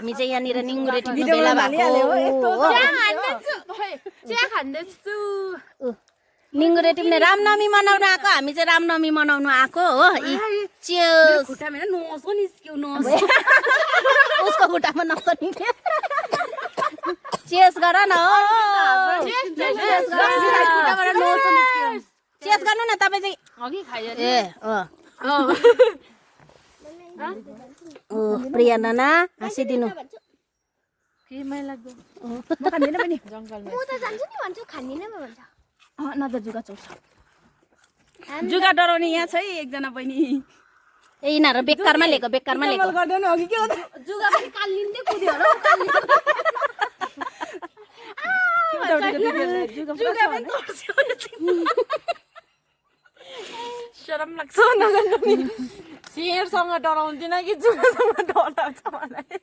हामी चाहिँ यहाँनिर निङ्गुरे टिप्नु बेला भएको निङ्गुरे टिप्ने रामनवमी मनाउन आएको हामी चाहिँ रामनवमी मनाउनु आएको हो उसको खुट्टामा नसनिक्यो चेस गर न चेस गर्नु न तपाईँ चाहिँ ए प्रिया नाना हाँसिदिनु जुगा डराउने यहाँ छ है एकजना बहिनी ए यिनीहरू बेकारमा लिएको जुगा पनि कालिँदै कुद्यो होला शरम लाग्छ नगर्नु नि सिंहसँग डराउँदिन कि जुगासँग डराउँछ मलाई